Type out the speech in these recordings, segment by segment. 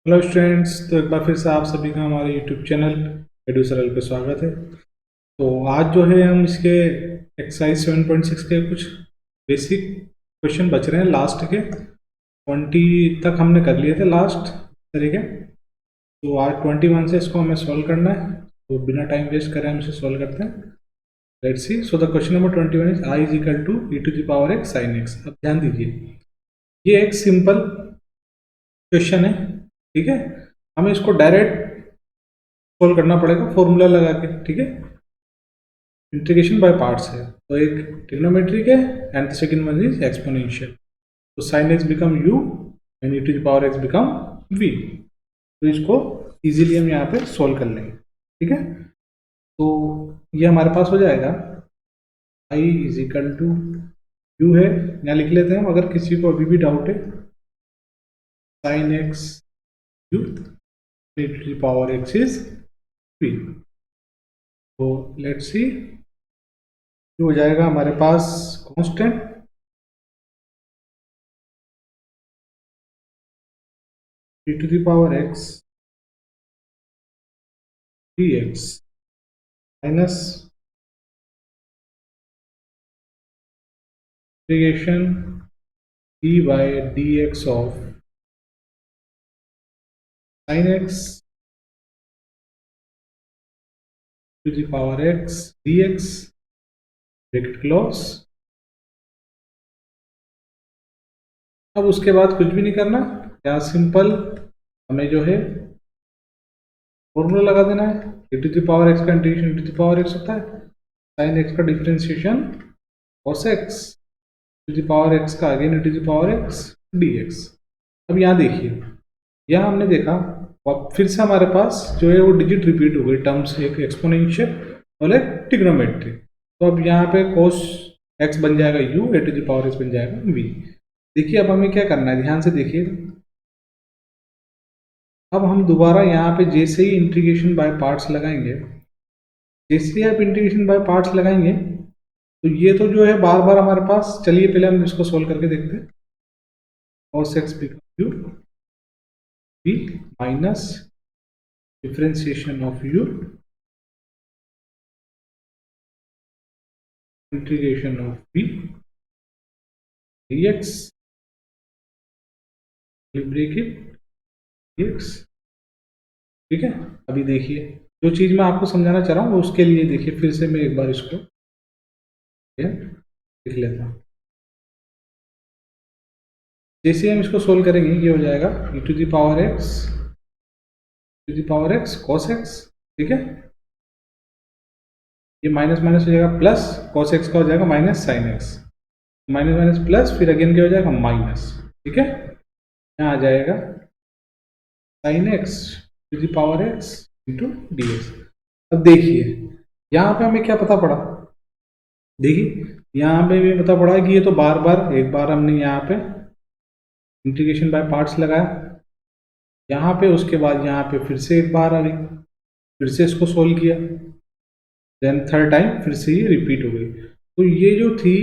Hello students, तो एक बार फिर से आप सभी का हमारे यूट्यूब चैनल एडुसरल पे स्वागत है। तो आज जो है हम इसके एक्सरसाइज 7.6 के कुछ बेसिक क्वेश्चन बच रहे हैं। लास्ट के 20 तक हमने कर लिए थे लास्ट तरीके। तो आज 21 से इसको हमें सॉल्व करना है, तो बिना टाइम वेस्ट करें हम इसे सॉल्व करते हैं। Let's see. So the question number 21 is I is equal to e to the power x sine x. अब ध्यान दीजिए, ये एक सिंपल क्वेश्चन है, ठीक है। हमें इसको डायरेक्ट सोल्व करना पड़ेगा फॉर्मूला लगा के, ठीक है। इंटीग्रेशन बाय पार्ट्स है, तो एक ट्रिग्नोमेट्रिक है and second one is exponential. तो sine x become u and e to the power x become v. तो इसको इजीली हम यहाँ पे सोल्व कर लेंगे, ठीक है। तो ये हमारे पास हो जाएगा आई इज इक्वल टू यू है, यहाँ लिख लेते हैं अगर किसी को अभी भी डाउट है। Sine x u e to the power x is v. तो लेट्स सी, जो हो जाएगा हमारे पास constant e to the power x dx minus integration d by dx of sin x to the power x dx bracket close. अब उसके बाद कुछ भी नहीं करना, या सिंपल हमें जो है फॉर्मूला लगा देना है। e to the power x का integration e to the power x होता है, sin x का differentiation cos x to the power x का again e to the power x dx। अब यहाँ देखिए, यहाँ हमने देखा और फिर से हमारे पास जो है वो डिजिट रिपीट हो गई टर्म्स, एक एक्सपोनेंशियल और एक ट्रिग्नोमेट्री। तो अब यहाँ पे cos x बन जाएगा u, a to the power x बन जाएगा v। देखिए अब हमें क्या करना है, ध्यान से देखिए। अब हम दोबारा यहाँ पे जैसे ही इंटीग्रेशन बाय पार्ट्स लगाएंगे, जैसे ही आप इंटीग्रेशन बाय पार्ट्स लगाएंगे तो ये तो जो है बार बार हमारे पास, चलिए पहले हम इसको सोल्व करके देखते हैं। cos x become u v minus differentiation of u integration of v dx bracket dx, ठीक है। अभी देखिए, जो चीज मैं आपको समझाना चाह रहा हूँ उसके लिए देखिए फिर से मैं एक बार इसको लिख लेता हूँ। जैसे हम इसको सोल्व करेंगे ये हो जाएगा e to the power x cos x, ठीक है। ये माइनस माइनस हो जाएगा प्लस, cos x का हो जाएगा minus sin x, minus minus plus, फिर अगेन क्या हो जाएगा माइनस, ठीक है। यहाँ आ जाएगा sin x to the power x into d x. अब देखिए यहाँ पे हमें क्या पता पड़ा, देखिए यहाँ पे भी पता पड़ा कि ये तो बार बार, एक बार हमने यहाँ पे इंटीग्रेशन बाय पार्ट्स लगाया यहाँ पे, उसके बाद यहाँ पे फिर से एक बार आ गई, फिर से इसको सोल्व किया, देन थर्ड टाइम फिर से ये रिपीट हो गई। तो ये जो थी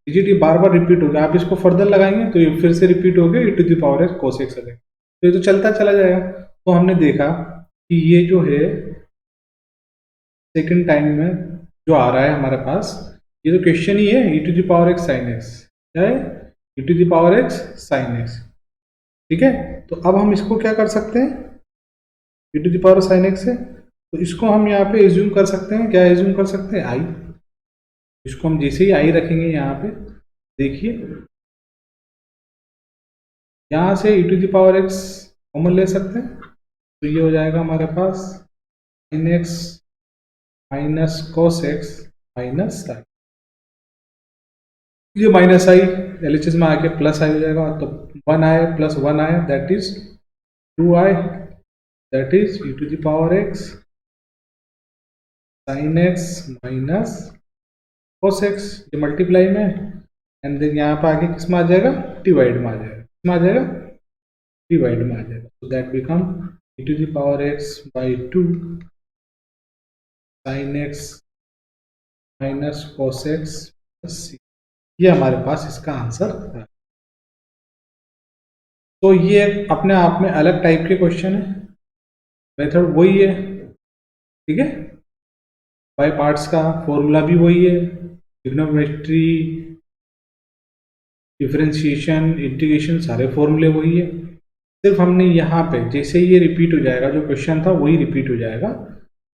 डिजिट ये बार बार रिपीट हो गया। आप इसको फर्दर लगाएंगे तो ये फिर से रिपीट हो गया e to the power x cos x आ जाएगा। तो ये तो चलता चला जाएगा। तो हमने देखा कि ये जो है सेकंड टाइम में जो आ रहा है हमारे पास, ये तो क्वेश्चन ही है e to the power x sine x, क्या है e to the power x sine x, ठीक है। तो अब हम इसको क्या कर सकते हैं, e to the power sine x है, तो इसको हम यहाँ पे एज्यूम कर सकते हैं, क्या एज्यूम कर सकते हैं, आई। इसको हम जैसे ही आई रखेंगे यहाँ पे, देखिए यहाँ से e to the power x common ले सकते हैं, तो ये हो जाएगा हमारे पास sin x minus cos x minus I. ये माइनस आई एलएचएस में आके प्लस आई हो जाएगा, तो 1 आए plus 1 i that is 2i, that is e to the power x sin x minus cos x, ये मल्टीप्लाई में, एंड देन यहाँ पे आगे किस में आ जाएगा, डिवाइड में आ जाएगा, किस में आ जाएगा, डिवाइड में आ जाएगा। so that become e to the power x by 2 sin x minus cos x plus c। ये हमारे पास इसका आंसर है। तो ये अपने आप में अलग टाइप के क्वेश्चन है, मेथड वही है, ठीक है। बाय पार्ट्स का फॉर्मूला भी वही है, ट्रिग्नोमेट्री, डिफरेंशिएशन, इंटीग्रेशन, सारे फॉर्मूले वही है। सिर्फ हमने यहाँ पे जैसे ये रिपीट हो जाएगा, जो क्वेश्चन था वही रिपीट हो जाएगा,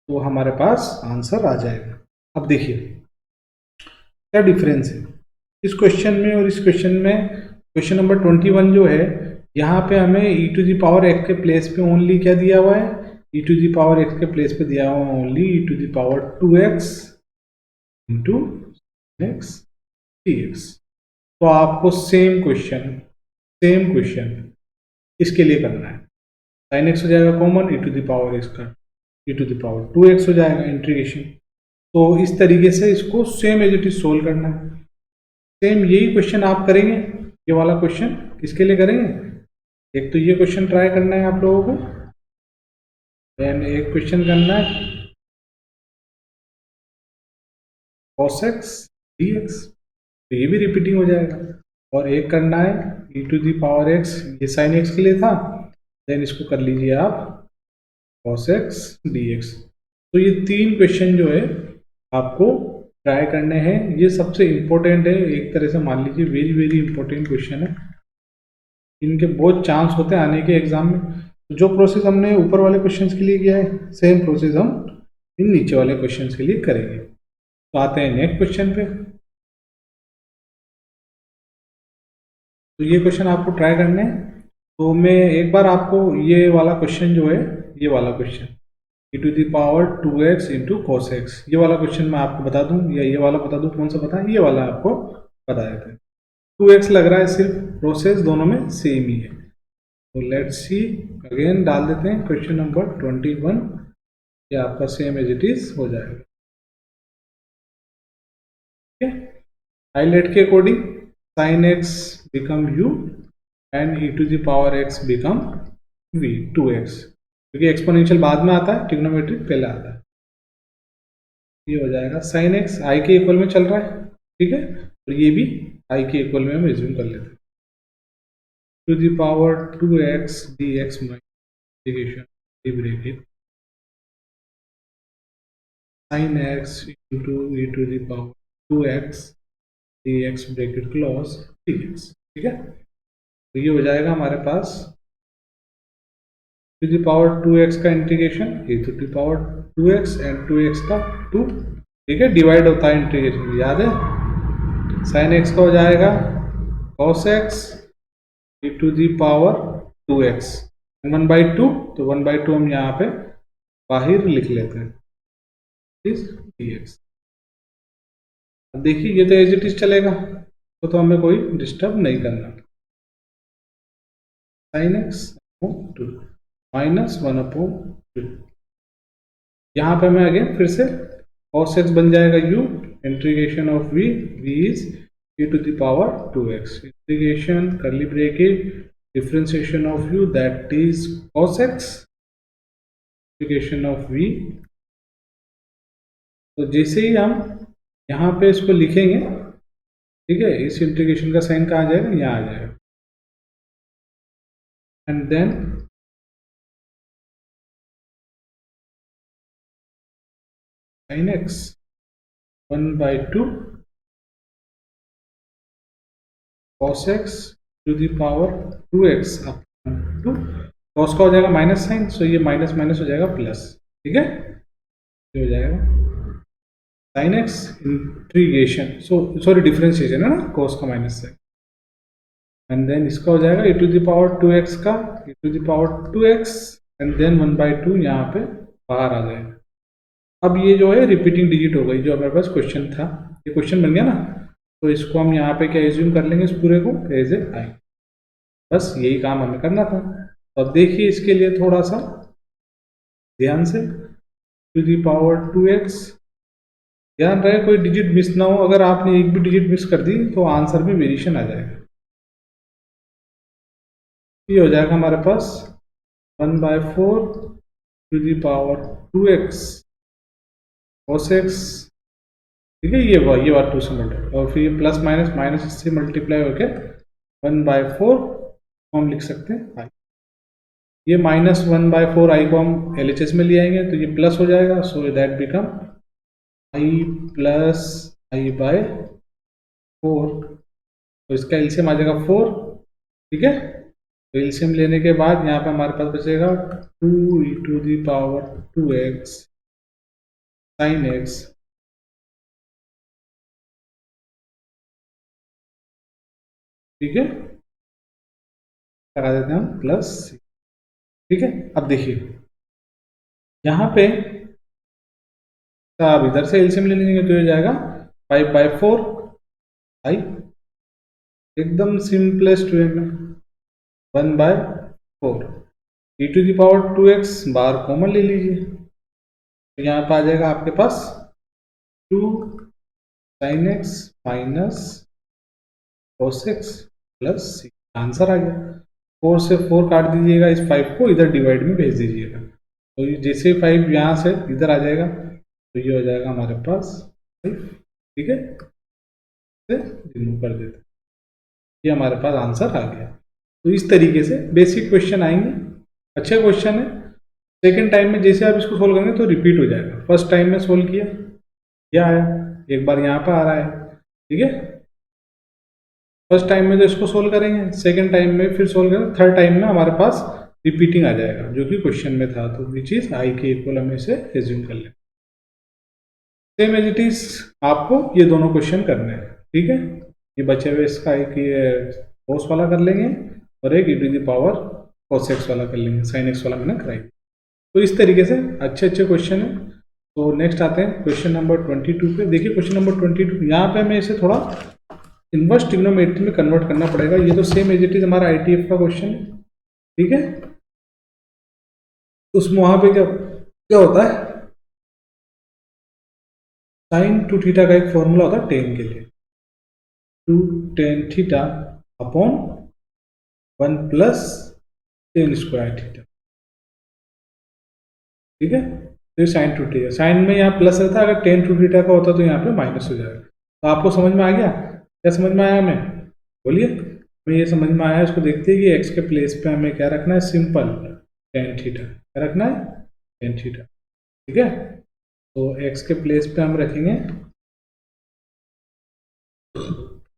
तो हमारे पास आंसर आ जाएगा। अब देखिए क्या डिफरेंस है इस क्वेश्चन में और इस क्वेश्चन में। क्वेश्चन नंबर 21 जो है, यहाँ पे हमें e to the power x के प्लेस पे ओनली क्या दिया हुआ है, e to the power x के प्लेस पे दिया हुआ है only e to the power 2x into x dx। तो आपको सेम क्वेश्चन इसके लिए करना है। साइन एक्स हो जाएगा common, e to the power x का e to the power 2x हो जाएगा इंटीग्रेशन। तो इस तरीके से इसको same as it is solve करना है। सेम यही क्वेश्चन आप करेंगे, ये वाला क्वेश्चन किसके लिए करेंगे, एक तो ये क्वेश्चन ट्राई करना है आप लोगों को, देन एक क्वेश्चन करना है cos x dx, तो ये भी रिपीटिंग हो जाएगा, और एक करना है e to the power x, ये साइन x के लिए था, देन इसको कर लीजिए आप cos x dx। तो ये 3 क्वेश्चन जो है आपको ट्राई करने हैं। ये सबसे इम्पोर्टेंट है, एक तरह से मान लीजिए वेरी वेरी इंपॉर्टेंट क्वेश्चन है, इनके बहुत चांस होते हैं आने के एग्जाम में। तो जो प्रोसेस हमने ऊपर वाले क्वेश्चंस के लिए किया है, सेम प्रोसेस हम इन नीचे वाले क्वेश्चंस के लिए करेंगे। तो आते हैं नेक्स्ट क्वेश्चन पे। तो ये क्वेश्चन आपको ट्राई करने हैं। तो मैं एक बार आपको ये वाला क्वेश्चन जो है, ये वाला question e to the power 2x into cos x, ये वाला क्वेश्चन मैं आपको बता दूं, या ये वाला बता दूं, कौन सा बता, ये वाला आपको बता देते हैं। 2x लग रहा है, सिर्फ प्रोसेस दोनों में सेम ही है। तो लेट्स सी, अगेन डाल देते हैं क्वेश्चन नंबर 21, ये आपका सेम एज इट इज हो जाएगा। ठीक है, हाईलाइट के according sine x become u and e to the power x become v 2x, क्योंकि एक्सपोनेंशियल बाद में आता है, ट्रिग्नोमेट्रिक पहले आता है। ये हो जाएगा साइन एक्स आई के इक्वल में चल रहा है, ठीक है, और ये भी आई के इक्वल में हम एज्यूम कर लेते हैं, to the power 2x dx integration bracket sin x into e to the power 2x dx bracket close dx। ठीक है, तो ये हो जाएगा हमारे पास टू द पावर 2x का integration e to the power 2x and 2x का 2, ठीक है, डिवाइड होता है इंटीग्रेशन, याद है। साइन x का हो जाएगा cos x e to the power 2x 1/2, तो 1/2 हम यहाँ पे बाहर लिख लेते हैं dx। अब देखिए ये तो एज इट इज चलेगा, तो हमें कोई डिस्टर्ब नहीं करना। साइन एक्स 2 माइनस 1/2, यहाँ पे मैं अगेन फिर से cos x बन जाएगा u integration of v, v is e to the power 2x integration curly bracket differentiation of u that is cos x integration of v। तो जैसे ही हम यहाँ पे इसको लिखेंगे, ठीक है, इस इंटीग्रेशन का साइन कहाँ आ जाएगा, यहाँ आ जाएगा, and then sin x 1/2 cos x to the power 2x upon 2, cos का हो जाएगा माइनस साइन, सो ये माइनस माइनस हो जाएगा प्लस, ठीक है, ये हो जाएगा sin x integration, sorry differentiation है ना, cos का माइनस साइन, एंड देन इसका हो जाएगा e to the power 2x का e to the power 2x and then 1/2 यहाँ पे बाहर आ जाएगा। अब ये जो है रिपीटिंग डिजिट हो गई, जो हमारे पास क्वेश्चन था, ये क्वेश्चन बन गया ना, तो इसको हम यहाँ पे क्या एज्यूम कर लेंगे, इस पूरे को एज ए आई, बस यही काम हमें करना था। तो अब देखिए इसके लिए थोड़ा सा ध्यान से, टू द पावर 2x, ध्यान रहे कोई डिजिट मिस ना हो, अगर आपने एक भी डिजिट मिस कर दी तो आंसर में वेरिएशन आ जाएगा। ये हो जाएगा हमारे पास 1/4 to the power 2x cos x, ठीक है, ये बात 2 से मल्टीप्लाई, और फिर ये प्लस माइनस माइनस से मल्टीप्लाई होके 1/4 हम लिख सकते हैं आई। ये -1/4 आई को हम LHS में ले आएंगे तो ये प्लस हो जाएगा, so that become I plus I by 4। तो इसका एलसीएम आ जाएगा 4, ठीक है। तो एलसीएम लेने के बाद यहाँ पे हमारे पास बचेगा 2e⁻²x sin x, ठीक है, लगा देते हैं हम प्लस, ठीक है। अब देखिए यहाँ पे अब इधर से एलसीएम ले लेंगे तो ये जाएगा 5/4 आई, एकदम सिंपलेस्ट वे में 1/4 e⁻²x बार कॉमन ले लीजिए, तो यहाँ पे आ जाएगा आपके पास 2 sin x minus cos x plus c, answer आ गया। 4 से 4 काट दीजिएगा, इस 5 को इधर डिवाइड में भेज दीजिएगा, तो ये जैसे 5 यहाँ से इधर आ जाएगा तो ये हो जाएगा हमारे पास 5, ठीक है, इसे रिमूव कर देते हैं, ये हमारे पास आंसर आ गया। तो इस तरीके से बेसिक क्वेश्चन आएंगे, अच्छे क्वेश्चन है। सेकेंड टाइम में जैसे आप इसको सोल्व करेंगे तो रिपीट हो जाएगा। फर्स्ट टाइम में सोल्व किया, क्या आया, एक बार यहाँ पर आ रहा है, ठीक है। फर्स्ट टाइम में तो इसको सोल्व करेंगे, सेकेंड टाइम में फिर सोल्व करेंगे, थर्ड टाइम में हमारे पास रिपीटिंग आ जाएगा जो कि क्वेश्चन में था, तो विच इज आई के इक्वल हम इसे एज्यूम कर लें। सेम एज इट इज आपको ये दोनों क्वेश्चन करने हैं, ठीक है। ये बचे हुए इसका एक ये cos वाला कर लेंगे और एक e⁻cos x वाला कर लेंगे, sin x वाला मैंने कराई। तो इस तरीके से अच्छे अच्छे क्वेश्चन है। तो नेक्स्ट आते हैं क्वेश्चन नंबर 22 पे। देखिए क्वेश्चन नंबर 22 यहाँ पे हमें इसे थोड़ा इन्वर्स ट्रिग्नोमेट्री में कन्वर्ट करना पड़ेगा। ये तो सेम एज इट इज हमारा ITF का क्वेश्चन है, ठीक है। उसमें वहां पे क्या क्या होता है, sin 2θ का एक फॉर्मूला होता है tan के लिए, 2 tan θ upon 1 plus tan square theta, ठीक है। तो ये sin 2θ, साइन में यहाँ प्लस रहता है, अगर tan 2θ का होता तो यहाँ पे माइनस हो जाएगा। तो आपको समझ में आ गया, क्या समझ में आया हमें, बोलिए। हमें ये समझ में आया, इसको देखते हैं कि x के प्लेस पे हमें क्या रखना है, सिंपल tan थीटा, क्या रखना है, tan थीटा, ठीक है। तो x के प्लेस पे हम रखेंगे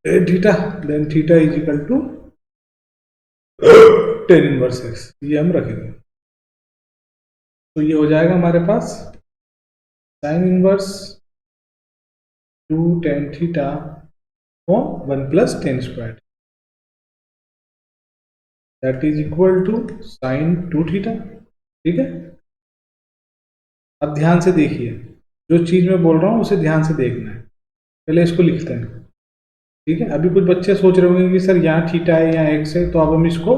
tan theta, then theta is equal to tan inverse x, ये हम रखेंगे। तो ये हो जाएगा हमारे पास sin इनवर्स 2 tan थीटा और 1 plus tan square, that is equal to sin 2θ, ठीक है। अब ध्यान से देखिए, जो चीज मैं बोल रहा हूँ उसे ध्यान से देखना है। पहले इसको लिखते हैं, ठीक है। अभी कुछ बच्चे सोच रहे होंगे कि सर यहाँ थीटा है यहाँ x है, तो अब हम इसको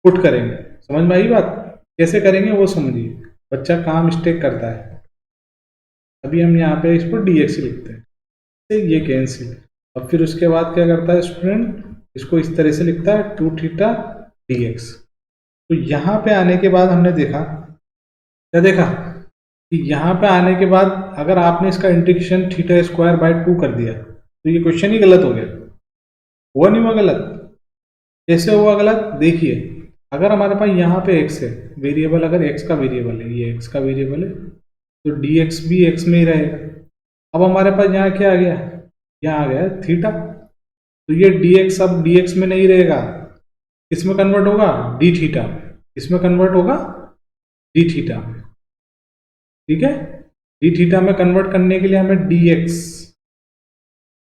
पुट करेंगे। समझ में आई बात, कैसे करेंगे वो समझिए, बच्चा कहाँ मिस्टेक करता है। अभी हम यहाँ पे इसको dx लिखते हैं, ये कैंसिल। अब फिर उसके बाद क्या करता है स्टूडेंट, इसको इस तरह से लिखता है 2θ dx। तो यहाँ पे आने के बाद हमने देखा, क्या देखा, कि यहाँ पे आने के बाद अगर आपने इसका इंटीग्रेशन θ²/2 कर दिया तो ये क्वेश्चन ही गलत हो गया, हुआ नहीं हुआ गलत। कैसे हुआ गलत, देखिए अगर हमारे पास यहाँ पे x है वेरिएबल, अगर x का वेरिएबल है, ये x का वेरिएबल है, तो dx भी x में ही रहेगा। अब हमारे पास यहाँ क्या आ गया, यहाँ आ गया थीटा, तो ये dx अब dx में नहीं रहेगा, किसमें कन्वर्ट होगा, dθ, इसमें कन्वर्ट होगा dθ, ठीक है। dθ में कन्वर्ट करने के लिए हमें dx,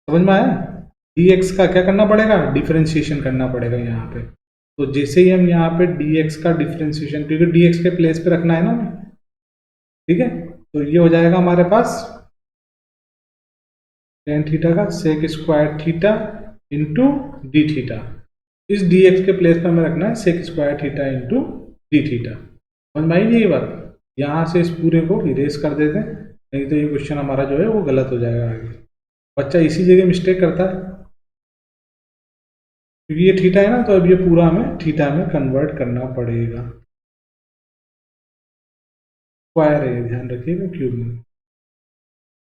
समझ में आया, dx का क्या करना पड़ेगा, डिफरेंशिएशन करना पड़ेगा यहाँ पे। तो जैसे ही हम यहाँ पे dx का डिफरेंशिएशन, क्योंकि dx के प्लेस पे रखना है ना हमें, ठीक है। तो ये हो जाएगा हमारे पास tan थीटा का sec² थीटा इंटू dθ, इस dx के प्लेस पे हमें रखना है sec² थीटा इंटू dθ। समझ में आई नहीं ये बात, यहाँ से इस पूरे को इरेज कर देते हैं, नहीं तो ये क्वेश्चन हमारा जो है वो गलत हो जाएगा आगे। बच्चा इसी जगह मिस्टेक करता है, क्योंकि ये थीटा है ना, तो अब ये पूरा हमें थीटा में कन्वर्ट करना पड़ेगा। स्क्वायर है, ध्यान रखिएगा, क्यूब में,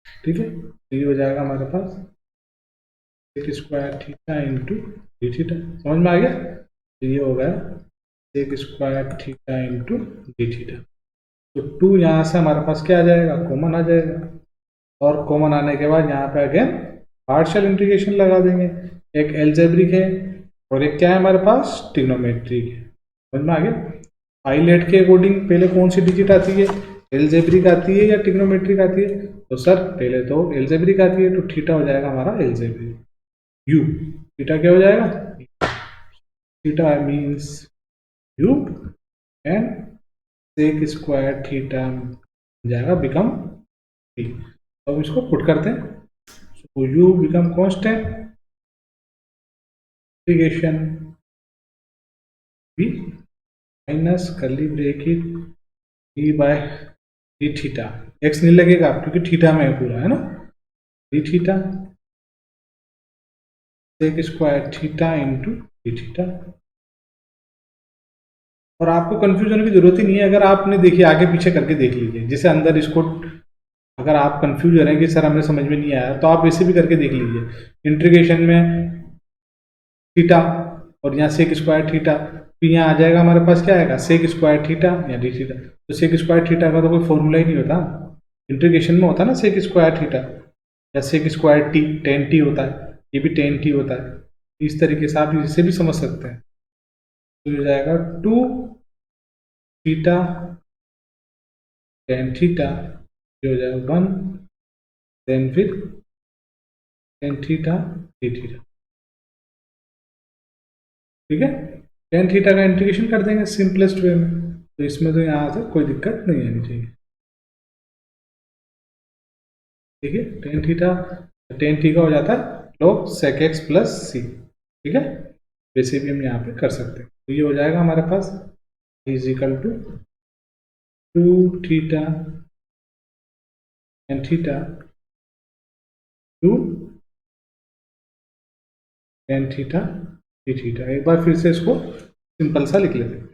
ठीक है। तो ये हो जाएगा हमारे पास sec² थीटा इंटू dθ। समझ में आ गया। तो ये हो गया sec square theta into d theta. तो 2 यहाँ से हमारे पास क्या आ जाएगा, कॉमन आ जाएगा, और कॉमन आने के बाद यहाँ पे अगेन पार्शियल इंटीग्रेशन लगा देंगे। एक एल्जेब्रिक है और एक क्या है हमारे पास, ट्रिग्नोमेट्रिक है। समझ में आ गया। पाइलेट के अकॉर्डिंग पहले कौन सी डिजिट आती है, एल्जेब्रिक आती है या ट्रिग्नोमेट्रिक आती है? तो सर पहले तो एल्जेब्रिक आती है, तो थीटा हो जाएगा हमारा एल्जेब्रिक, यू थीटा क्या हो जाएगा, theta means u, and sec square theta जाएगा बिकम टी। तो हम इसको पुट करते हैं, so u become constant, इंटीग्रेशन v minus curly bracket e by d theta, x नहीं लगेगा क्योंकि थीटा में है पूरा, है ना, d theta sec square theta into d theta. और आपको कंफ्यूज होने की जरूरत ही नहीं है, अगर आपने देखिए आगे पीछे करके देख लीजिए, जैसे अंदर इसको अगर आप कंफ्यूज हो रहे हैं कि सर हमें समझ में नहीं आया, तो आप ऐसे भी करके देख लीजिए। इंटीग्रेशन में थीटा और यहाँ सेक स्क्वायर थीटा, फिर यहाँ आ जाएगा हमारे पास क्या आएगा, सेक स्क्वायर थीटा या डी थीटा। तो सेक स्क्वायर थीटा का तो कोई फॉर्मूला ही नहीं होता, इंटीग्रेशन में होता ना सेक स्क्वायर थीटा, या sec square t, tan t होता है, ये भी टेन टी होता है। इस तरीके से आप इसे भी समझ सकते हैं। तो हो जाएगा 2 थीटा टेन थीटा, ये हो जाएगा 1, देन फिर टेन थीटा डी थीटा। ठीक है, टेन थीटा का इंटीग्रेशन कर देंगे सिंपलेस्ट वे में, तो इसमें तो यहाँ से कोई दिक्कत नहीं आनी चाहिए। ठीक है, टेन थीटा हो जाता है log sec x प्लस सी। ठीक है, वैसे भी हम यहाँ पे कर सकते हैं। तो ये हो जाएगा हमारे पास is equal to 2 theta tan theta two tan theta d theta. एक बार फिर से इसको सिंपल सा लिख लेते हैं।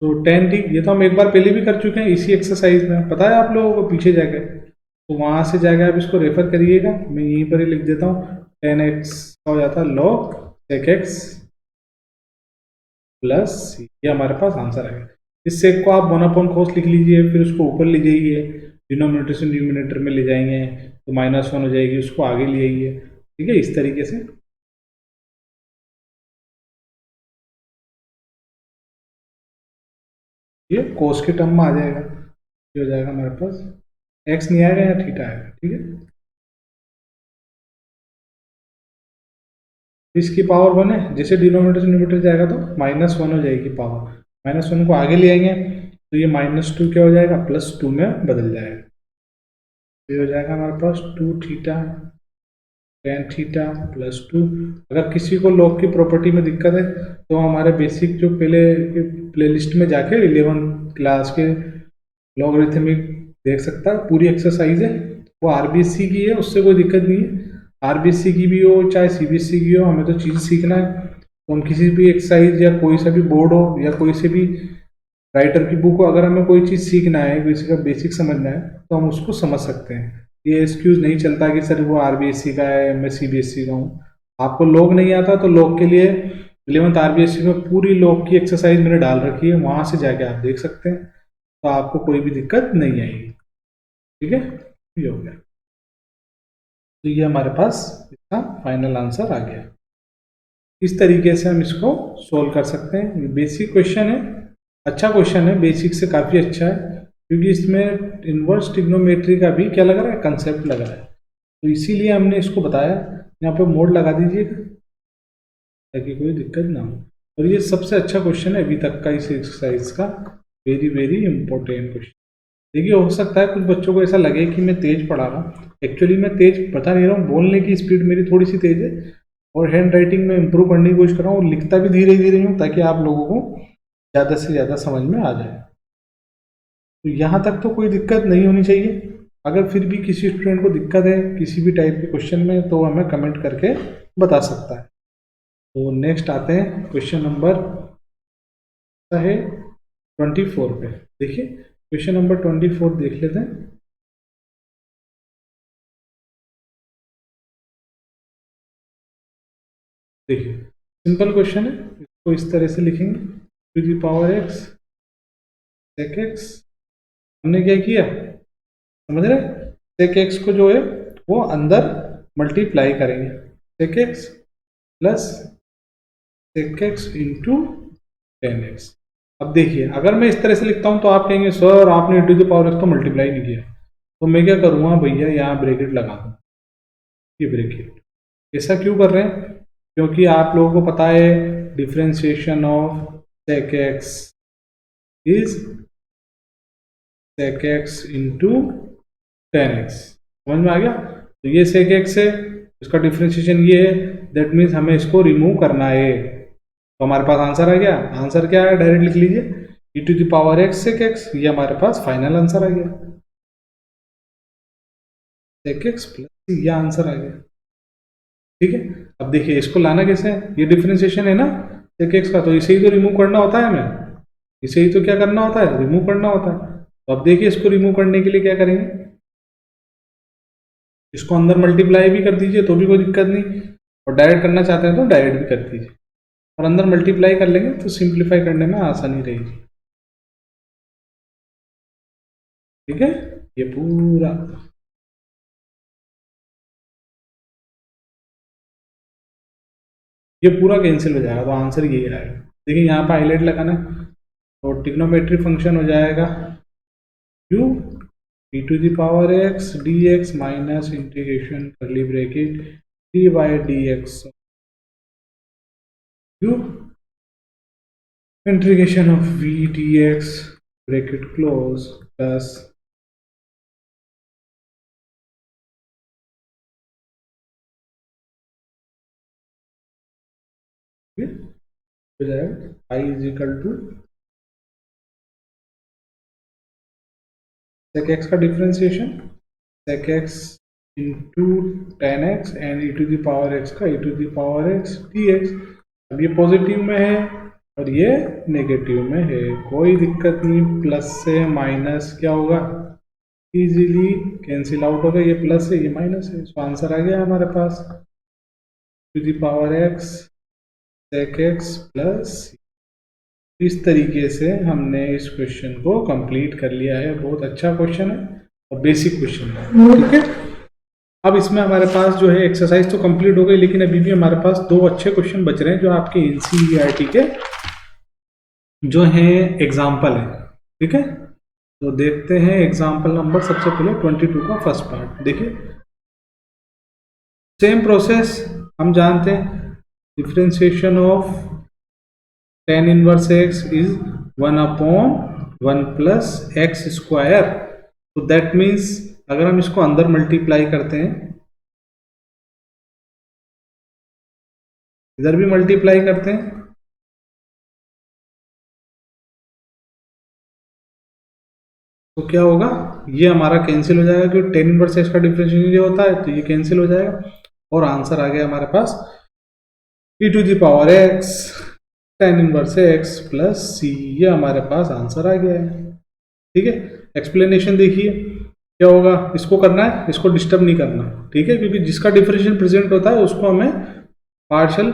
तो टेन टी ये तो हम एक बार पहले भी कर चुके हैं इसी एक्सरसाइज में, पता है आप लोगों को पीछे जाके, तो वहां से जाके आप इसको रेफर करिएगा, मैं यहीं पर ही लिख देता हूँ। टेन एक्स हो जाता है log sec x plus C, ये हमारे पास आंसर आएगा। इस सेक को आप 1/cos लिख लीजिए, फिर उसको ऊपर ले जाइए, डिनोमिनेटर से न्यूमिनेटर में ले जाएंगे तो -1 हो जाएगी, उसको आगे ले आइए। ठीक है, इस तरीके से ये कोस के टर्म में आ जाएगा, ये हो जाएगा हमारे पास, एक्स नहीं आएगा या थीटा आएगा। ठीक है, इसकी पावर 1 है, जैसे डिनोमिनेटर से न्यूमिनेटर जाएगा तो -1 हो जाएगी पावर, -1 को आगे ले आएंगे तो ये -2 क्या हो जाएगा, +2 में बदल जाएगा। ये हो जाएगा हमारे पास 2 थीटा टेन थीटा प्लस 2। अगर किसी को लॉग की प्रॉपर्टी में दिक्कत है तो हमारे बेसिक जो पहले प्लेलिस्ट में जाके 11 क्लास के लॉगरिथमिक देख सकता है, पूरी एक्सरसाइज है, वो आरबीएससी की है, उससे कोई दिक्कत नहीं है। आरबीएससी की भी हो चाहे सीबीएसई की हो, हमें तो चीज़ सीखना है, तो हम किसी भी एक्सरसाइज या कोई सा भी बोर्ड हो या कोई से भी राइटर की बुक हो, अगर हमें कोई चीज़ सीखना है, किसी का बेसिक समझना है, तो हम उसको समझ सकते हैं। ये एक्सक्यूज नहीं चलता कि सर वो आरबीएससी का है, मैं सीबीएसई का हूँ। आपको लॉग नहीं आता तो लॉग के लिए 11th आरबीएससी में पूरी लॉग की एक्सरसाइज मैंने डाल रखी है, वहाँ से जाके आप देख सकते हैं, तो आपको कोई भी दिक्कत नहीं आएगी। ठीक है, ये हो गया। तो ये हमारे पास इसका फाइनल आंसर आ गया। इस तरीके से हम इसको सोल्व कर सकते हैं। बेसिक क्वेश्चन है, अच्छा क्वेश्चन है, बेसिक से काफ़ी अच्छा है, क्योंकि इसमें इन्वर्स ट्रिग्नोमेट्री का भी क्या लगा रहा है, कंसेप्ट लगा रहा है, तो इसीलिए हमने इसको बताया। यहाँ पे मोड लगा दीजिएगा ताकि कोई दिक्कत ना हो। और ये सबसे अच्छा क्वेश्चन है अभी तक का इस एक्सरसाइज का, वेरी वेरी इंपॉर्टेंट क्वेश्चन। देखिए, हो सकता है कुछ बच्चों को ऐसा लगे कि मैं तेज पढ़ा रहा हूँ, एक्चुअली मैं तेज बता नहीं रहा हूँ, बोलने की स्पीड मेरी थोड़ी सी तेज है, और हैंड राइटिंग में इम्प्रूव करने की कोशिश कर रहा हूँ, लिखता भी धीरे धीरे हूँ, ताकि आप लोगों को ज़्यादा से ज़्यादा समझ में आ जाए। तो यहाँ तक तो कोई दिक्कत नहीं होनी चाहिए। अगर फिर भी किसी स्टूडेंट को दिक्कत है किसी भी टाइप के क्वेश्चन में, तो हमें कमेंट करके बता सकता है। तो नेक्स्ट आते हैं क्वेश्चन नंबर है 24 पे। देखिए क्वेश्चन नंबर 24 देख लेते हैं। देखिए सिंपल क्वेश्चन है, इसको इस तरह से लिखेंगे to the power x sec x. हमने क्या किया समझ रहे, सेक एक्स को जो है वो अंदर मल्टीप्लाई करेंगे, sec x plus sec x into tan x. अब देखिए अगर मैं इस तरह से लिखता हूं तो आप कहेंगे सर आपने टू द पावर एक्स तो मल्टीप्लाई नहीं किया, तो मैं क्या करूंगा भैया यहाँ ब्रैकेट लगा दूँ, ये ब्रैकेट। ऐसा क्यों कर रहे हैं, क्योंकि आप लोगों को पता है differentiation of sec x is sec x into tan x. समझ में आ गया, तो ये सेक एक्स है, इसका डिफ्रेंशिएशन ये है, दैट मीन्स हमें इसको रिमूव करना है। तो हमारे पास आंसर आ गया, आंसर क्या है डायरेक्ट लिख लीजिए e to the power x sec x, ये हमारे पास फाइनल आंसर आ गया, सेक एक्स प्लस ये आंसर आ गया। ठीक है, अब देखिए इसको लाना कैसे है, ये डिफरेंशिएशन है ना सेक एक्स का, तो इसे ही तो रिमूव करना होता है हमें, इसे ही तो क्या करना होता है, रिमूव करना होता है। तो अब देखिए इसको रिमूव करने के लिए क्या करेंगे, इसको अंदर मल्टीप्लाई भी कर दीजिए तो भी कोई दिक्कत नहीं, और डायरेक्ट करना चाहते हैं तो डायरेक्ट भी कर दीजिए, और अंदर मल्टीप्लाई कर लेंगे तो सिंप्लीफाई करने में आसानी रहेगी। ठीक है, ये पूरा कैंसिल हो जाएगा, तो आंसर यही आएगा। देखिए यहाँ पर हाईलाइट लगाना है, तो ट्रिग्नोमेट्री फंक्शन हो जाएगा u e to the power x dx minus integration curly bracket dy dx u integration of v dx bracket close plus हो जाएगा i is equal to sec x का differentiation sec x into tan x and e to the power x का e to the power x dx। अब ये positive में है और ये नेगेटिव में है, कोई दिक्कत नहीं, प्लस से माइनस क्या होगा इजीली कैंसिल आउट होगा, ये प्लस है ये माइनस है, तो आंसर आ गया हमारे पास to the power x sec x plus. इस तरीके से हमने इस क्वेश्चन को कंप्लीट कर लिया है, बहुत अच्छा क्वेश्चन है और बेसिक क्वेश्चन है। ठीक है, अब इसमें हमारे पास जो है एक्सरसाइज तो कंप्लीट हो गई, लेकिन अभी भी हमारे पास दो अच्छे क्वेश्चन बच रहे हैं जो आपके एनसीईआरटी के जो है एग्जाम्पल है। ठीक है, तो देखते हैं एग्जाम्पल नंबर सबसे पहले 22 का फर्स्ट पार्ट। देखिए सेम प्रोसेस हम जानते हैं, differentiation of tan inverse x is 1/1 plus x square. तो दैट मीन्स अगर हम इसको अंदर मल्टीप्लाई करते हैं, इधर भी मल्टीप्लाई करते हैं, तो क्या होगा, ये हमारा कैंसिल हो जाएगा क्योंकि tan इनवर्स x का डिफरेंशिएशन ये होता है, तो ये कैंसिल हो जाएगा और आंसर आ गया हमारे पास e to the power x tan inverse x plus c, ये हमारे पास आंसर आ गया है। ठीक है, एक्सप्लेनेशन देखिए क्या होगा, इसको करना है, इसको डिस्टर्ब नहीं करना। ठीक है, क्योंकि जिसका डिफरेंशियल प्रेजेंट होता है उसको हमें पार्शियल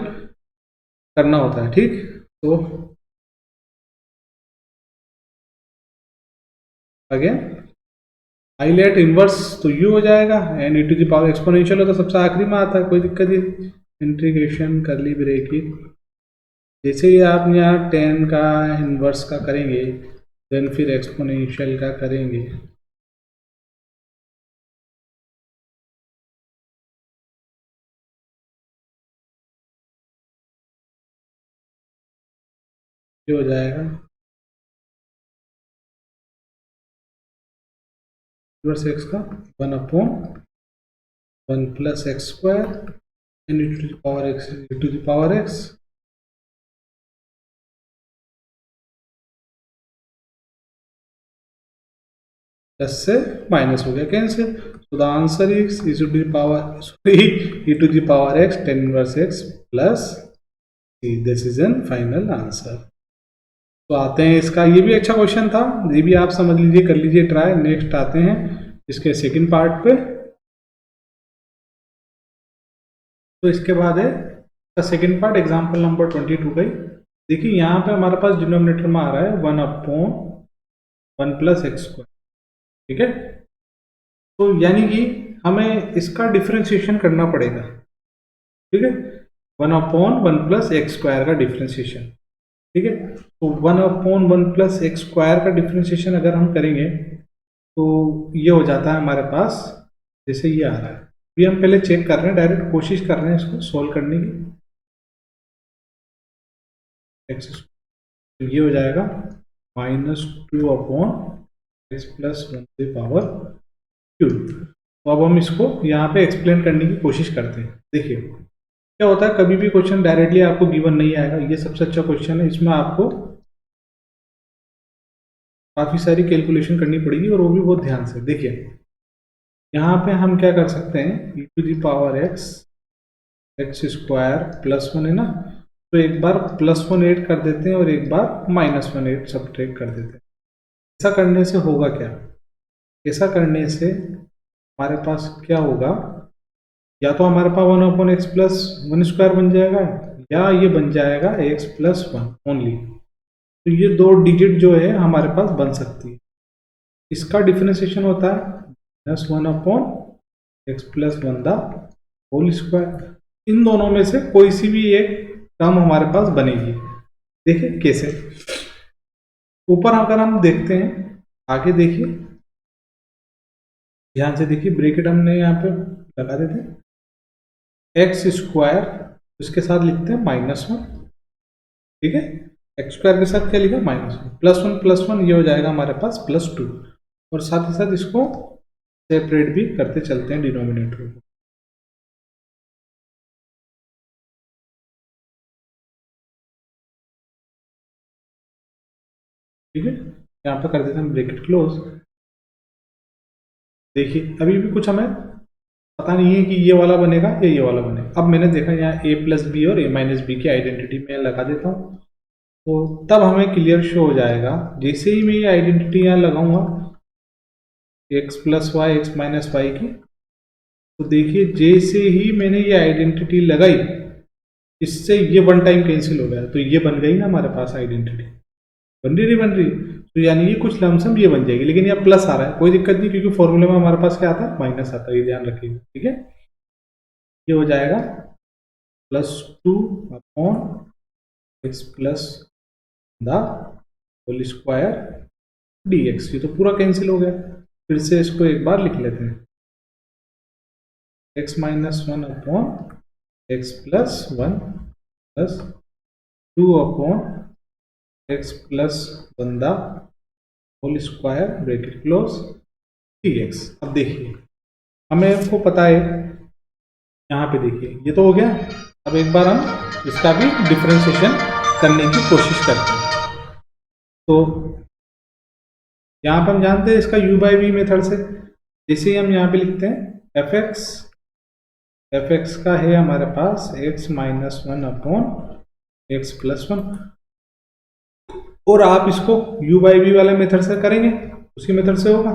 करना होता है। ठीक, तो अगेन हाईलाइट इनवर्स तो यू हो जाएगा and e to the power exponential होता है सबसे आखिरी में आता है, कोई दिक्कत नहीं। इंटीग्रेशन करली ब्रैकेट, जैसे ही आप यहाँ 10 का इनवर्स का करेंगे देन फिर एक्सपोनेंशियल का करेंगे, ये हो जाएगा इनवर्स एक्स का 1/1 plus x square and e to the power x, e to the power x plus से माइनस हो गया cancel, so the answer is e to the power e to the power x tan inverse x plus c, this is an final answer। तो आते हैं इसका, ये भी अच्छा क्वेश्चन था, ये भी आप समझ लीजिए, कर लीजिए ट्राई। नेक्स्ट आते हैं इसके सेकंड पार्ट पे, तो इसके बाद है सेकेंड पार्ट एग्जाम्पल नंबर 22 का ही देखिए, यहाँ पे हमारे पास डिनोमिनेटर में आ रहा है 1/1 + x²। ठीक है, तो यानी कि हमें इसका डिफ्रेंशिएशन करना पड़ेगा। ठीक है, 1/1 + x² का डिफ्रेंशिएशन। ठीक है, तो 1/1 + x² का डिफ्रेंशिएशन अगर हम करेंगे तो ये हो जाता है हमारे पास, जैसे ये आ रहा है। अभी हम पहले चेक कर रहे हैं, डायरेक्ट कोशिश कर रहे हैं इसको सोल्व करने की। x, तो ये हो जाएगा -2/x + 1/3। तो अब हम इसको यहाँ पे एक्सप्लेन करने की कोशिश करते हैं। देखिए क्या होता है, कभी भी क्वेश्चन डायरेक्टली आपको गिवन नहीं आएगा। ये सबसे अच्छा क्वेश्चन है, इसमें आपको काफ़ी सारी कैलकुलेशन करनी पड़ेगी और वो भी बहुत ध्यान से। देखिए यहाँ पे हम क्या कर सकते हैं, e⁻x x² + 1 है ना, तो एक बार +1 ऐड कर देते हैं और एक बार -1 ऐड सब्ट्रैक्ट कर देते हैं। ऐसा करने से होगा क्या, ऐसा करने से हमारे पास क्या होगा, या तो हमारे पास 1/x + 1² बन जाएगा, या ये बन जाएगा x + 1 ओनली। तो ये दो डिजिट जो है हमारे पास बन सकती है। इसका डिफरेंशिएशन होता है -1/x + 1² इन दोनों में से कोई सी भी एक टर्म हमारे पास बनेगी। देखिए कैसे, ऊपर अगर हम देखते हैं, आगे देखिए ध्यान से देखिए, ब्रैकेट हमने यहाँ पे लगा देते हैं, x², इसके साथ लिखते हैं -1। ठीक है, x² के साथ क्या लिखा, -1 +1 + 1, ये हो जाएगा हमारे पास +2। और साथ ही साथ इसको सेपरेट भी करते चलते हैं डिनोमिनेटर को। ठीक है, यहाँ पे कर देते हैं ब्रैकेट क्लोज। देखिए अभी भी कुछ हमें पता नहीं है कि ये वाला बनेगा या ये वाला बनेगा। अब मैंने देखा यहाँ a + b और a - b की आइडेंटिटी मैं लगा देता हूँ, तो तब हमें क्लियर शो हो जाएगा। जैसे ही मैं ये आइडेंटिटी यहाँ लगाऊंगा x + y x - y की, तो देखिए जैसे ही मैंने ये आइडेंटिटी लगाई, इससे ये वन टाइम कैंसिल हो गया, तो ये बन गई ना हमारे पास आइडेंटिटी। बन रही नहीं बन रही, तो यानी ये कुछ लमसम ये बन जाएगी, लेकिन यहाँ प्लस आ रहा है, कोई दिक्कत नहीं, क्योंकि फॉर्मूले में हमारे पास क्या आता है, माइनस आता है, ये ध्यान रखिएगा। ठीक है, ये हो जाएगा +2/x + 1² dx। ये तो पूरा कैंसिल हो गया। फिर से इसको एक बार लिख लेते हैं, x - 1/x + 1 + 2/x + 1² bracket close dx। अब देखिए हमें आपको पता है, यहाँ पे देखिए ये तो हो गया। अब एक बार हम इसका भी डिफरेंशिएशन करने की कोशिश करते हैं। तो यहाँ पर हम जानते हैं इसका u/v मेथड से, जैसे ही हम यहाँ पे लिखते हैं fx का है हमारे पास x - 1/x + 1, और आप इसको u/v वाले मेथड से करेंगे, उसी मेथड से होगा।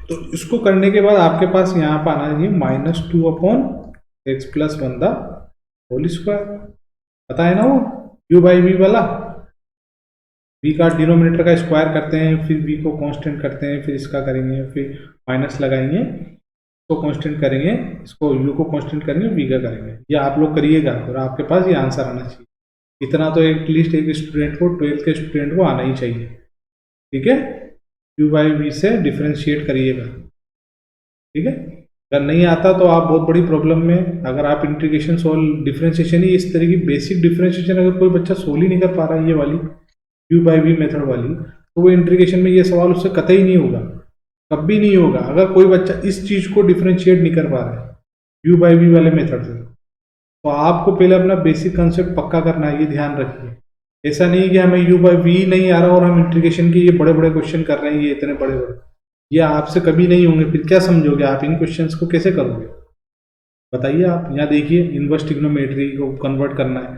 तो इसको करने के बाद आपके पास यहाँ पर आना चाहिए -2/x + 1² पता है ना, वो u/v वाला। v का डिनोमिनेटर का स्क्वायर करते हैं, फिर v को कांस्टेंट करते हैं, फिर इसका करेंगे, फिर माइनस लगाएंगे, इसको कांस्टेंट करेंगे, इसको u को कांस्टेंट करेंगे, v का करेंगे। ये आप लोग करिएगा और आपके पास ये आंसर आना चाहिए। इतना तो एटलीस्ट एक स्टूडेंट को, 12th के स्टूडेंट को आना ही चाहिए। ठीक है, u/v से डिफ्रेंशिएट करिएगा। ठीक है, अगर नहीं आता तो आप बहुत बड़ी प्रॉब्लम में, अगर आप इंटीग्रेशन सोल्व, डिफ्रेंशिएशन ही इस तरह की बेसिक डिफ्रेंशिएशन अगर कोई बच्चा सोल्व ही नहीं कर पा रहा है, ये वाली u/v मेथड वाली, तो वो इंटीग्रेशन में ये सवाल उससे कतई नहीं होगा, कभी नहीं होगा। अगर कोई बच्चा इस चीज को डिफ्रेंशिएट नहीं कर पा रहा है u/v वाले मेथड से, तो आपको पहले अपना बेसिक कंसेप्ट पक्का करना है, ये ध्यान रखिए। ऐसा नहीं कि हमें u/v नहीं आ रहा और हम इंटीग्रेशन के ये बड़े बड़े क्वेश्चन कर रहे हैं, ये इतने बड़े बड़े, ये आपसे कभी नहीं होंगे। फिर क्या समझोगे आप, इन क्वेश्चंस को कैसे करोगे बताइए आप। यहाँ देखिए इनवर्स ट्रिग्नोमेट्री को कन्वर्ट करना है,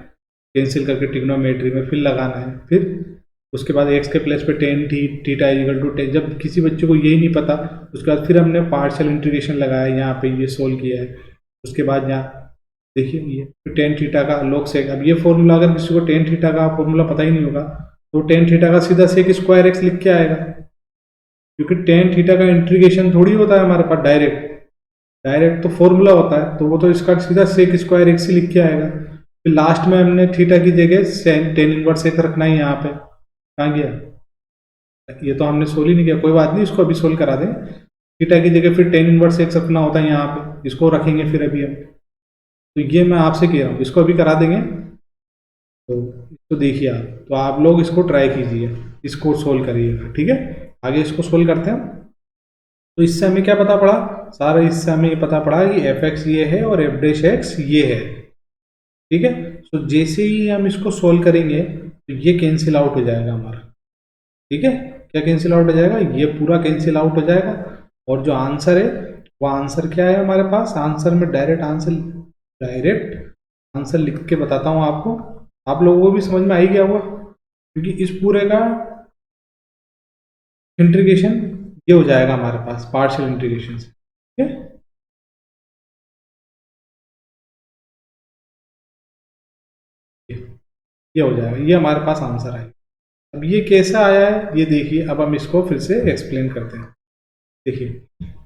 कैंसिल करके ट्रिग्नोमेट्री में फिर लगाना है, फिर उसके बाद x के प्लेस पे tan थीटा = 10। जब किसी बच्चे को यही नहीं पता, उसके बाद फिर हमने पार्शियल इंटीग्रेशन लगाया, यहाँ पे ये सोल्व किया है। उसके बाद यहाँ देखिए ये टेन थीटा का log सेक। अब ये फॉर्मूला अगर किसी को टेन थीटा का फॉर्मूला पता ही नहीं होगा तो टेन थीटा का सीधा सेक स्क्वायर एक्स लिख के आएगा, क्योंकि टेन थीटा का इंटीग्रेशन थोड़ी होता है हमारे पास डायरेक्ट, डायरेक्ट तो फॉर्मूला होता है, तो वो तो इसका सीधा सेक स्क्वायर एक्स ही लिख के आएगा। फिर लास्ट में हमने थीटा की जगह टेन इनवर्स एक्स रखना है यहाँ पे। कहाँ गया, ये तो हमने सोल्व ही नहीं किया, कोई बात नहीं, इसको अभी सोल्व करा दें। थीटा की जगह फिर टेन इनवर्स एक्स रखना होता है यहाँ पे, इसको रखेंगे फिर अभी हम। तो ये मैं आपसे कह रहा हूँ, इसको अभी करा देंगे। तो इसको देखिए आप, तो आप लोग इसको ट्राई कीजिए, इसको सोल्व करिएगा, ठीक है। आगे इसको सोल्व करते हैं। तो इससे हमें क्या पता पड़ा, सारा इससे हमें ये पता पड़ा कि एफ एक्स ये है और एफ डैश एक्स ये है, ठीक है। तो जैसे ही हम इसको सोल्व करेंगे तो ये कैंसिल आउट हो जाएगा हमारा, ठीक है। क्या कैंसिल आउट हो जाएगा, ये पूरा कैंसिल आउट हो जाएगा। और जो आंसर है वो आंसर क्या है हमारे पास, आंसर में डायरेक्ट आंसर लिख के बताता हूँ आपको, आप लोगों को भी समझ में आ ही गया होगा, क्योंकि इस पूरे का इंटीग्रेशन ये हो जाएगा हमारे पास पार्शियल इंटीग्रेशन से, ठीक है। ये हो जाएगा, ये हमारे पास आंसर है। अब ये कैसा आया है ये देखिए, अब हम इसको फिर से एक्सप्लेन करते हैं। देखिए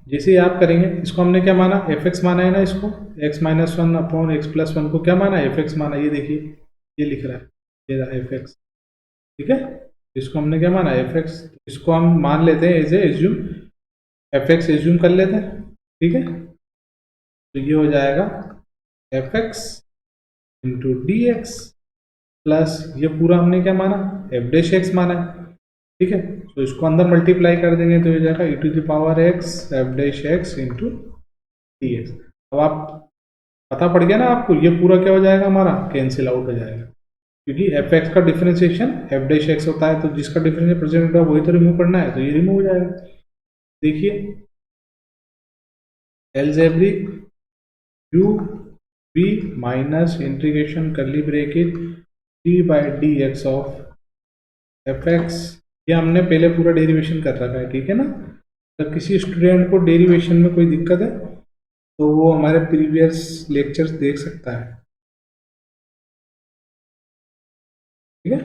जैसे ही आप करेंगे, इसको हमने क्या माना, एफ एक्स माना है ना, इसको x minus one upon x plus one को क्या माना, एफ एक्स माना। ये देखिए ये लिख रहा है, ये रहा एफ एक्स, ठीक है। इसको हमने क्या माना, एफ एक्स। इसको हम मान लेते हैं as a assume, f x assume कर लेते हैं, ठीक है। तो ये हो जाएगा f x into d x plus ये पूरा हमने क्या माना, एफ डैश एक्स माना है, ठीक है। तो इसको अंदर मल्टीप्लाई कर देंगे तो ये जाएगा e to the power x f dash x into d x. अब आप पता पड़ गया ना आपको, ये पूरा क्या हो जाएगा हमारा, कैंसिल आउट हो जाएगा, क्योंकि एफ एक्स का डिफरेंशिएशन एफ डैश एक्स होता है, तो जिसका डिफरेंशियल प्रेजेंट होगा वही तो रिमूव करना है, तो ये रिमूव हो जाएगा। देखिए algebraic u b minus integration curly bracket d by d x of f x, ये हमने पहले पूरा डेरिवेशन कर रखा है, ठीक है ना। अगर किसी स्टूडेंट को डेरिवेशन में कोई दिक्कत है तो वो हमारे प्रीवियस लेक्चर्स देख सकता है, ठीक है।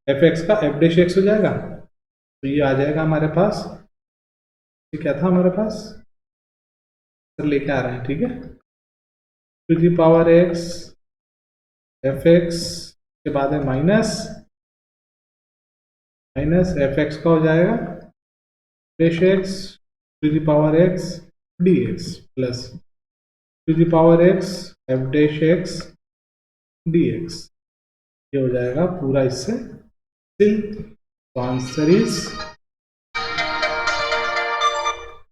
एफ एक्स का एफ डैश एक्स हो जाएगा, तो ये आ जाएगा हमारे पास, ये क्या था हमारे पास, सर लेके आ रहे हैं, ठीक है। To the power x f x के बाद है माइनस एफ एक्स का हो जाएगा dash x to the power x d x plus to the power x f dash x d x, ये हो जाएगा पूरा इससे सिल। तो answer is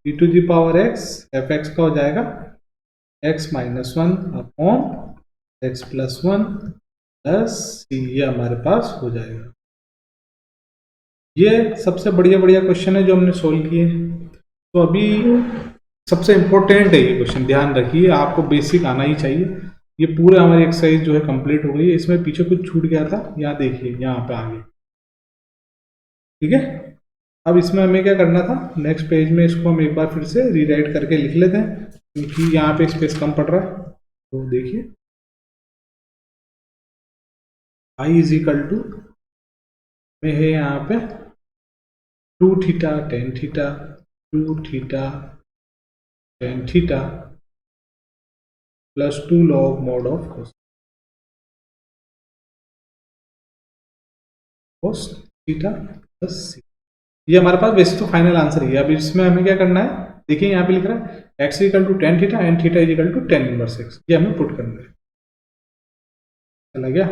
e to the power x f x का हो जाएगा x minus one upon x plus one plus C, ये हमारे पास हो जाएगा। ये सबसे बढ़िया क्वेश्चन है जो हमने सोल्व किए। तो अभी सबसे इम्पोर्टेंट है ये क्वेश्चन, ध्यान रखिए, आपको बेसिक आना ही चाहिए। ये पूरे हमारी एक्सरसाइज जो है कंप्लीट हो गई है, इसमें पीछे कुछ छूट गया था, यहाँ देखिए यहाँ पे आ गया, ठीक है। अब इसमें हमें क्या करना था, नेक्स्ट पेज में इसको हम एक बार फिर से रीराइट करके लिख लेते हैं, क्योंकि यहाँ पे स्पेस कम पड़ रहा है। तो देखिए आई इज इक्वल टू में है यहाँ पे two theta tan theta two theta tan theta plus two log mod of cos theta plus C. ये हमारे पास वैसे तो फाइनल आंसर ही है। अब इसमें हमें क्या करना है, देखिए यहाँ पे लिख रहा है x equal to tan theta and theta is equal to tan inverse x, ये हमें पुट करना है। चला गया,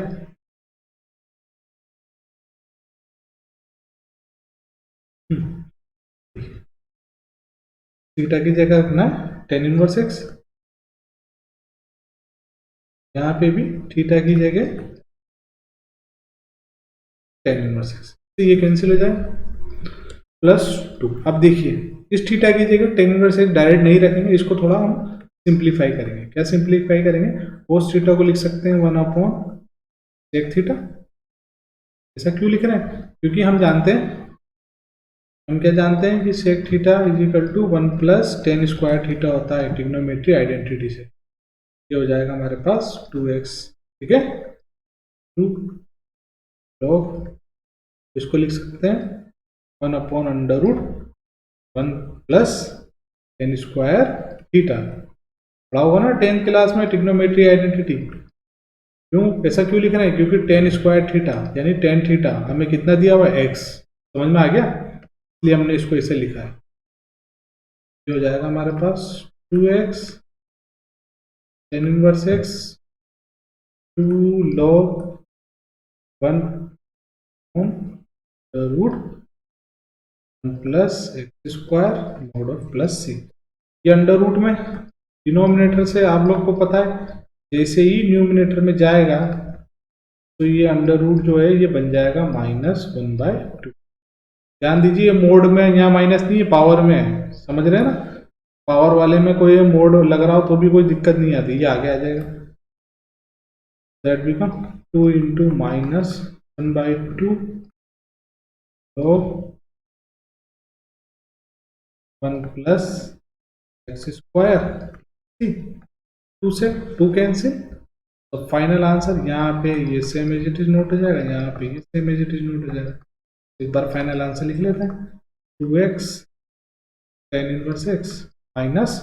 थीटा की जगह रखना है टेन इनवर्स एक्स, यहाँ पे भी थीटा की जगह टेन इनवर्स एक्स, तो ये कैंसिल हो जाए प्लस टू। अब देखिए इस थीटा की जगह टेन इनवर्स एक्स डायरेक्ट नहीं रखेंगे, इसको थोड़ा हम सिंप्लीफाई करेंगे। क्या सिंप्लीफाई करेंगे, कोस थीटा को लिख सकते हैं वन अपॉन सेक थीटा। ऐसा क्यों लिख रहे हैं, क्योंकि हम जानते हैं, हम क्या जानते हैं कि sec theta is equal to one plus tan square theta होता है ट्रिग्नोमेट्री आइडेंटिटी से। ये हो जाएगा हमारे पास 2x, ठीक है। 2 log, इसको लिख सकते हैं 1/√1 प्लस टेन स्क्वायर थीटा। पढ़ा होगा ना 10th क्लास में ट्रिग्नोमेट्री आइडेंटिटी। क्यों, ऐसा क्यों लिख रहे हैं, क्योंकि टेन स्क्वायर थीटा यानी टेन थीटा हमें कितना दिया हुआ है, x। समझ में आ गया, इसलिए हमने इसको ऐसे लिखा है। ये हो जाएगा हमारे पास 2x tan inverse x 2 log 1/√1 plus x square mod of plus C. ये अंडर रूट में डिनोमिनेटर से आप लोग को पता है, जैसे ही न्यूमिनेटर में जाएगा तो ये अंडर रूट जो है ये बन जाएगा -1/2। ध्यान दीजिए मोड में यहाँ माइनस नहीं है, पावर में है, समझ रहे हैं ना। पावर वाले में कोई मोड लग रहा हो तो भी कोई दिक्कत नहीं आती, ये आगे आ जाएगा। That become 2 × -1/2 log 1 plus x square, 2 से 2 कैंसिल, तो फाइनल आंसर यहाँ पे ये same as it is note हो जाएगा, यहाँ पे ये same as it is note हो जाएगा। एक बार फाइनल आंसर लिख लेते हैं, 2x tan inverse x minus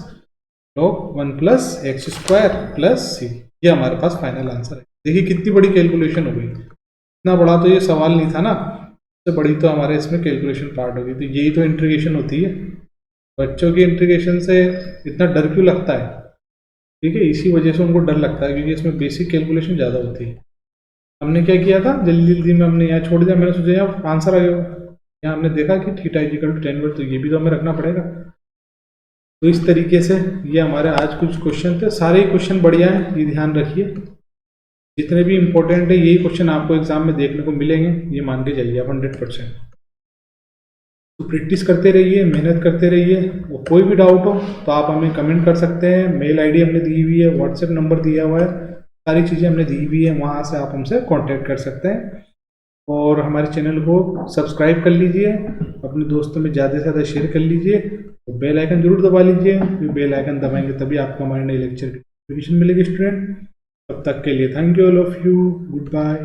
log 1 plus x square plus C. ये हमारे पास फाइनल आंसर है। देखिए कितनी बड़ी कैलकुलेशन हो गई, इतना बड़ा तो ये सवाल नहीं था ना, इससे बड़ी तो हमारे इसमें कैलकुलेशन पार्ट होगी। तो यही तो इंटीग्रेशन होती है। बच्चों की इंटीग्रेशन से इतना डर क्यों लगता है, ठीक है, इसी वजह से उनको डर लगता है, क्योंकि इसमें बेसिक कैलकुलेशन ज़्यादा होती है। हमने क्या किया था, जल्दी जल्दी में हमने यहाँ छोड़ दिया, मैंने सोचा यहाँ आंसर आ गया। यहाँ हमने देखा कि theta equal to tan word, तो ये भी तो हमें रखना पड़ेगा। तो इस तरीके से ये हमारे आज कुछ क्वेश्चन थे, सारे ही क्वेश्चन बढ़िया हैं, ये ध्यान रखिए। जितने भी इंपॉर्टेंट है यही क्वेश्चन आपको एग्जाम में देखने को मिलेंगे, ये मान के जाइए आप 100%। तो प्रैक्टिस करते रहिए, मेहनत करते रहिए। वो कोई भी डाउट हो तो आप हमें कमेंट कर सकते हैं, मेल आईडी हमने दी हुई है, व्हाट्सएप नंबर दिया हुआ है, सारी चीज़ें हमने दी हुई है, वहाँ से आप हमसे कांटेक्ट कर सकते हैं। और हमारे चैनल को सब्सक्राइब कर लीजिए, अपने दोस्तों में ज़्यादा से ज़्यादा शेयर कर लीजिए, तो बेल आइकन जरूर दबा लीजिए, क्योंकि बेल आइकन दबाएंगे तभी आपको हमारे नए लेक्चर की नोटिफिकेशन मिलेगी स्टूडेंट। तब तक के लिए thank you all of you, good bye.